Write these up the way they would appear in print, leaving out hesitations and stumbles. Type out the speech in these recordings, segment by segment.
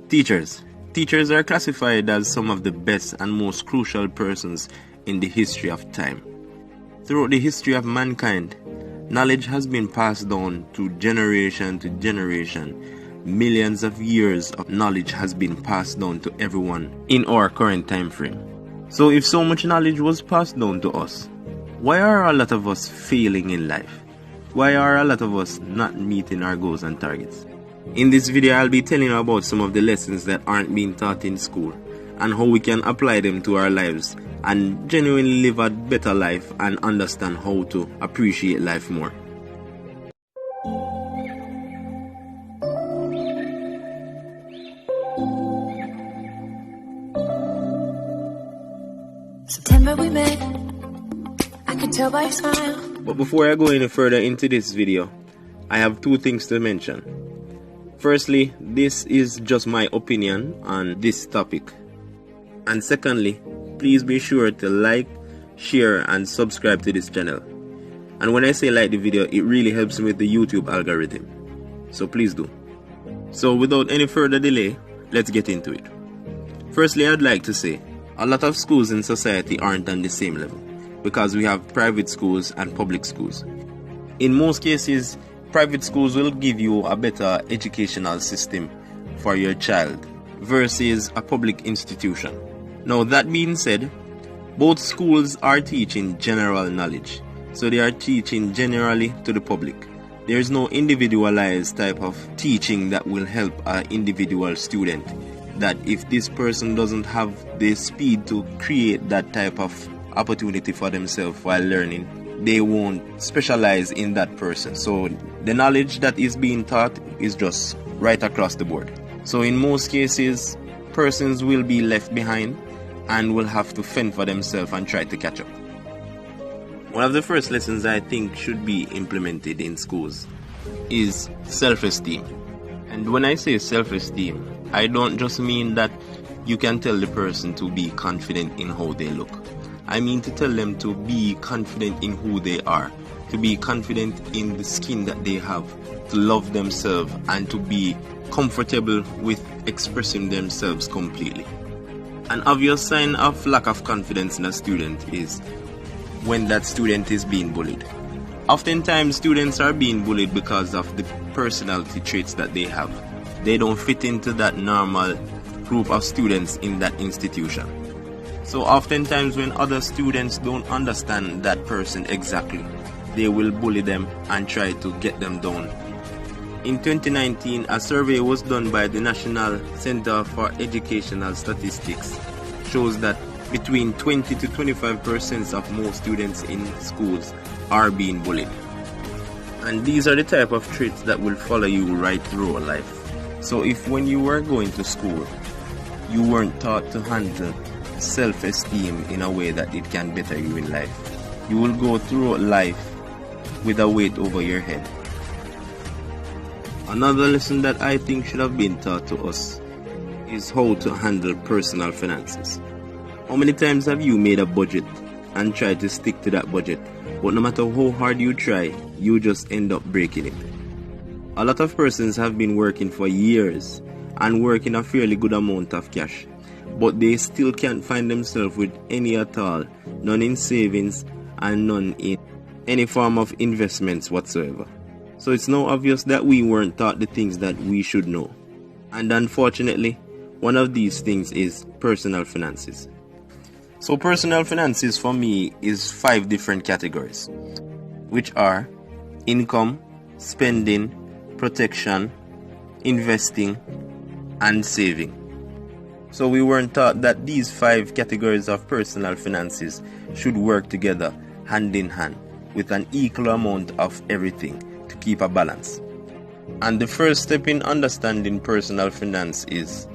Teachers. Teachers are classified as some of the best and most crucial persons in the history of time. Throughout the history of mankind, knowledge has been passed down to generation. Millions of years of knowledge has been passed down to everyone in our current time frame. So if so much knowledge was passed down to us, why are a lot of us failing in life? Why are a lot of us not meeting our goals and targets? In this video, I'll be telling you about some of the lessons that aren't being taught in school and how we can apply them to our lives and genuinely live a better life and understand how to appreciate life more. September we met, I could tell by your smile. But before I go any further into this video, I have two things to mention. Firstly, this is just my opinion on this topic. And secondly, please be sure to like, share and subscribe to this channel. And when I say like the video, it really helps me with the YouTube algorithm. So please do. So without any further delay, let's get into it. Firstly, I'd like to say, a lot of schools in society aren't on the same level because we have private schools and public schools. In most cases, private schools will give you a better educational system for your child versus a public institution. Now that being said, both schools are teaching general knowledge. So they are teaching generally to the public. There is no individualized type of teaching that will help an individual student. That if this person doesn't have the speed to create that type of opportunity for themselves while learning, they won't specialize in that person. So the knowledge that is being taught is just right across the board. So in most cases, persons will be left behind and will have to fend for themselves and try to catch up. One of the first lessons I think should be implemented in schools is self-esteem. And when I say self-esteem, I don't just mean that you can tell the person to be confident in how they look. I mean to tell them to be confident in who they are, to be confident in the skin that they have, to love themselves and to be comfortable with expressing themselves completely. An obvious sign of lack of confidence in a student is when that student is being bullied. Oftentimes students are being bullied because of the personality traits that they have. They don't fit into that normal group of students in that institution. So oftentimes when other students don't understand that person exactly, they will bully them and try to get them down. In 2019, a survey was done by the National Center for Educational Statistics shows that between 20 to 25% of most students in schools are being bullied. And these are the type of traits that will follow you right through life. So if when you were going to school, you weren't taught to handle self-esteem in a way that it can better you in life, you will go through life with a weight over your head. Another lesson that I think should have been taught to us is how to handle personal finances. How many times have you made a budget and tried to stick to that budget, but no matter how hard you try, you just end up breaking it? A lot of persons have been working for years and working a fairly good amount of cash, but they still can't find themselves with any at all, none in savings and none in any form of investments whatsoever. So it's now obvious that we weren't taught the things that we should know. And unfortunately, one of these things is personal finances. So personal finances for me is 5 different categories, which are income, spending, protection, investing, and saving. So we weren't taught that these 5 categories of personal finances should work together hand in hand with an equal amount of everything to keep a balance. And the first step in understanding personal finance is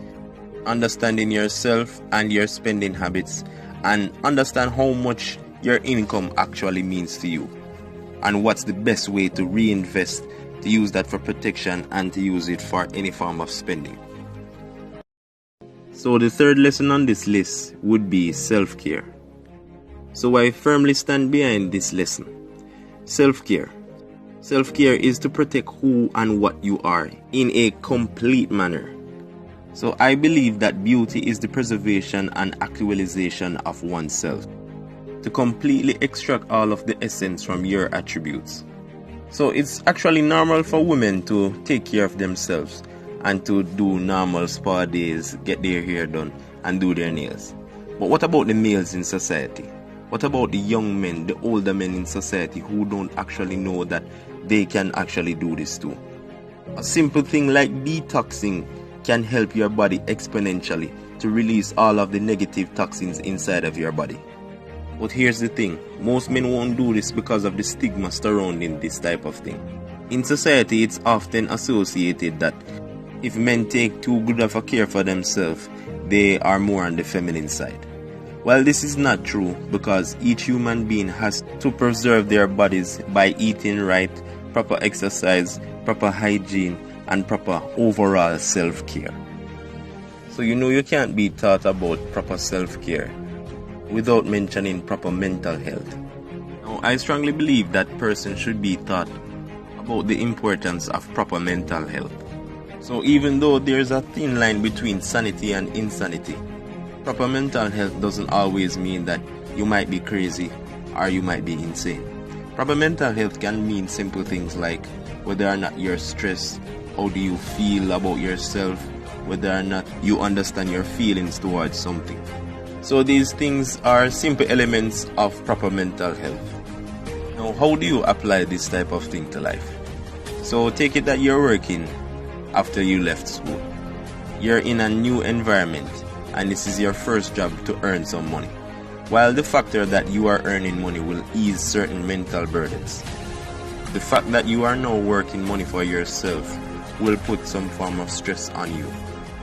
understanding yourself and your spending habits, and understand how much your income actually means to you and what's the best way to reinvest, to use that for protection and to use it for any form of spending. So the third lesson on this list would be self-care. So I firmly stand behind this lesson. Self-care. Self-care is to protect who and what you are in a complete manner. So I believe that beauty is the preservation and actualization of oneself, to completely extract all of the essence from your attributes. So it's actually normal for women to take care of themselves and to do normal spa days, get their hair done and do their nails. But what about the males in society? What about the young men, the older men in society who don't actually know that they can actually do this too? A simple thing like detoxing can help your body exponentially to release all of the negative toxins inside of your body. But here's the thing, most men won't do this because of the stigma surrounding this type of thing. In society, it's often associated that if men take too good of a care for themselves, they are more on the feminine side. Well, this is not true, because each human being has to preserve their bodies by eating right, proper exercise, proper hygiene, and proper overall self-care. So you can't be taught about proper self-care without mentioning proper mental health. Now, I strongly believe that person should be taught about the importance of proper mental health. So even though there's a thin line between sanity and insanity, proper mental health doesn't always mean that you might be crazy or you might be insane. Proper mental health can mean simple things like whether or not you're stressed, how do you feel about yourself, whether or not you understand your feelings towards something. So these things are simple elements of proper mental health. Now, how do you apply this type of thing to life? So take it that you're working after you left school. You're in a new environment and this is your first job to earn some money. While the factor that you are earning money will ease certain mental burdens, the fact that you are now working money for yourself will put some form of stress on you,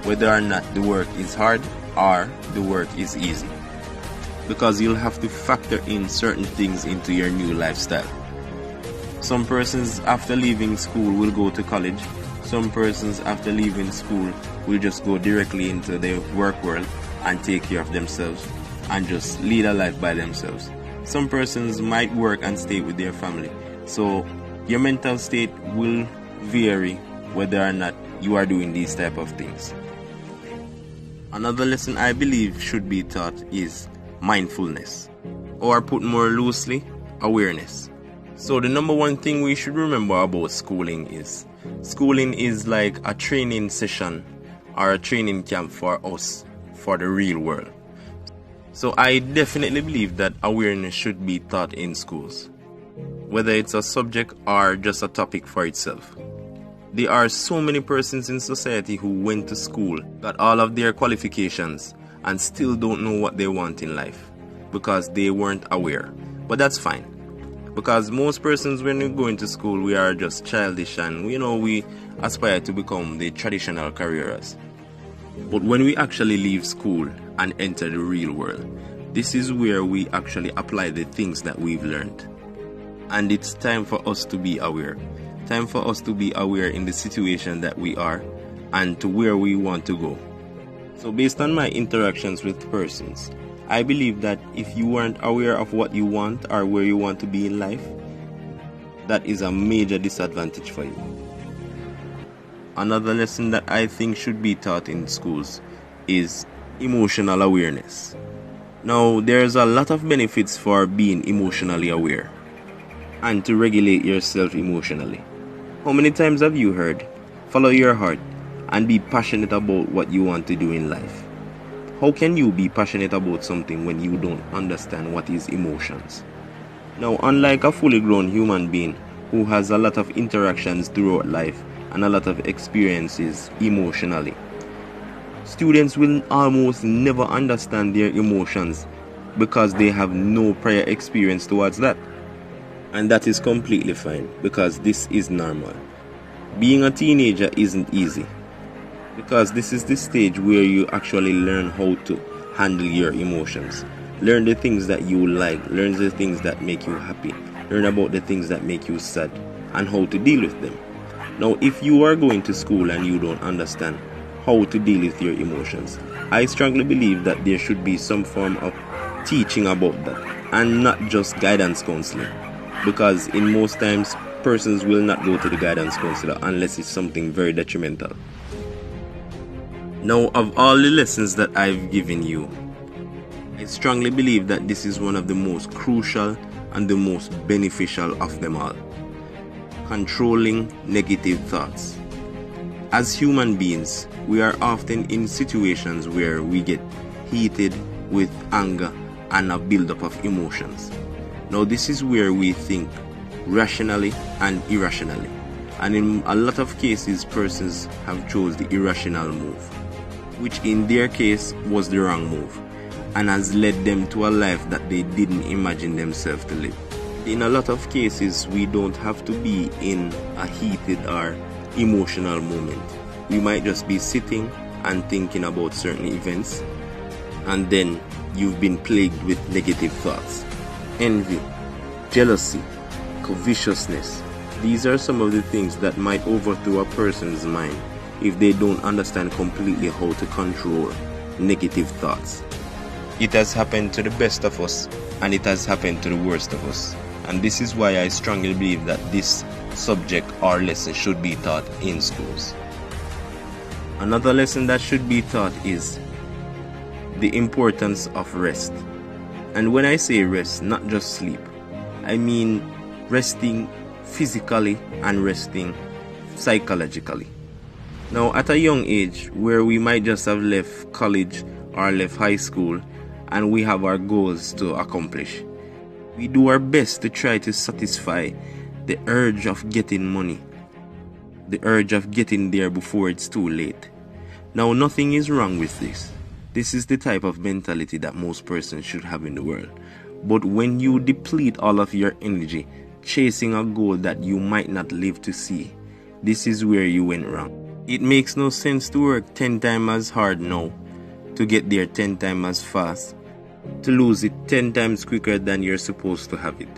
whether or not the work is hard or the work is easy, because you'll have to factor in certain things into your new lifestyle. Some persons after leaving school will go to college. Some persons after leaving school will just go directly into the work world and take care of themselves and just lead a life by themselves. Some persons might work and stay with their family. So your mental state will vary whether or not you are doing these type of things. Another lesson I believe should be taught is mindfulness, or put more loosely, awareness. So the number one thing we should remember about schooling is like a training session or a training camp for us for the real world. So I definitely believe that awareness should be taught in schools, whether it's a subject or just a topic for itself. There are so many persons in society who went to school, got all of their qualifications, and still don't know what they want in life because they weren't aware. But that's fine, because most persons, when we go into school, we are just childish and we aspire to become the traditional careers. But when we actually leave school and enter the real world, this is where we actually apply the things that we've learned. And it's time for us to be aware. Time for us to be aware in the situation that we are and to where we want to go. So based on my interactions with persons, I believe that if you weren't aware of what you want or where you want to be in life, that is a major disadvantage for you. Another lesson that I think should be taught in schools is emotional awareness. Now, there's a lot of benefits for being emotionally aware and to regulate yourself emotionally. How many times have you heard, follow your heart and be passionate about what you want to do in life? How can you be passionate about something when you don't understand what is emotions? Now, unlike a fully grown human being who has a lot of interactions throughout life and a lot of experiences emotionally, students will almost never understand their emotions because they have no prior experience towards that. And that is completely fine, because this is normal. Being a teenager isn't easy, because this is the stage where you actually learn how to handle your emotions. Learn the things that you like, learn the things that make you happy, learn about the things that make you sad, and how to deal with them. Now, if you are going to school and you don't understand how to deal with your emotions, I strongly believe that there should be some form of teaching about that, and not just guidance counseling. Because in most times, persons will not go to the guidance counselor unless it's something very detrimental. Now, of all the lessons that I've given you, I strongly believe that this is one of the most crucial and the most beneficial of them all. Controlling negative thoughts. As human beings, we are often in situations where we get heated with anger and a buildup of emotions. Now, this is where we think rationally and irrationally. And in a lot of cases, persons have chose the irrational move, which in their case was the wrong move, and has led them to a life that they didn't imagine themselves to live. In a lot of cases, we don't have to be in a heated or emotional moment. We might just be sitting and thinking about certain events, and then you've been plagued with negative thoughts. Envy, jealousy, covetousness. These are some of the things that might overthrow a person's mind if they don't understand completely how to control negative thoughts. It has happened to the best of us, and it has happened to the worst of us. And this is why I strongly believe that this subject or lesson should be taught in schools. Another lesson that should be taught is the importance of rest. And when I say rest, not just sleep, I mean resting physically and resting psychologically. Now, at a young age, where we might just have left college or left high school and we have our goals to accomplish, we do our best to try to satisfy the urge of getting money, the urge of getting there before it's too late. Now, nothing is wrong with this. This is the type of mentality that most persons should have in the world. But when you deplete all of your energy chasing a goal that you might not live to see, this is where you went wrong. It makes no sense to work 10 times as hard now to get there 10 times as fast, to lose it 10 times quicker than you're supposed to have it.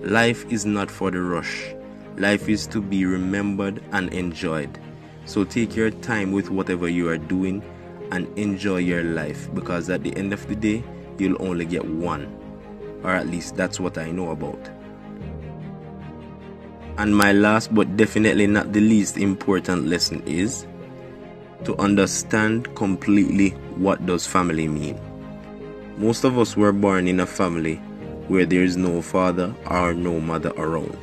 Life is not for the rush. Life is to be remembered and enjoyed. So take your time with whatever you are doing and enjoy your life, because at the end of the day, you'll only get one. Or at least that's what I know about. And my last but definitely not the least important lesson is to understand completely what does family mean. Most of us were born in a family where there is no father or no mother around.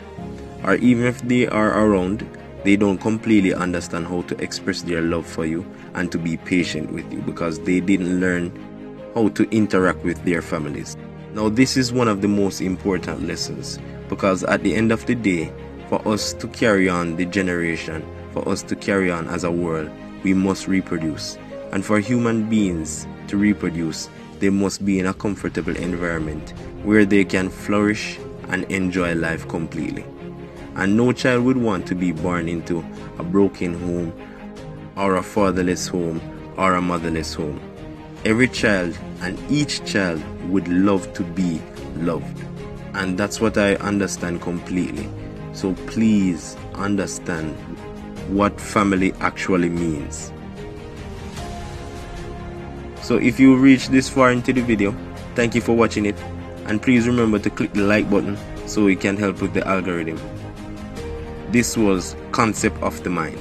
Or even if they are around, they don't completely understand how to express their love for you and to be patient with you, because they didn't learn how to interact with their families. Now, this is one of the most important lessons, because at the end of the day, for us to carry on the generation, for us to carry on as a world, we must reproduce. And for human beings to reproduce, they must be in a comfortable environment where they can flourish and enjoy life completely. And no child would want to be born into a broken home or a fatherless home or a motherless home. Every child and each child would love to be loved. And that's what I understand completely. So please understand what family actually means. So if you reached this far into the video, thank you for watching it. And please remember to click the like button so it can help with the algorithm. This was Concept of the Mind.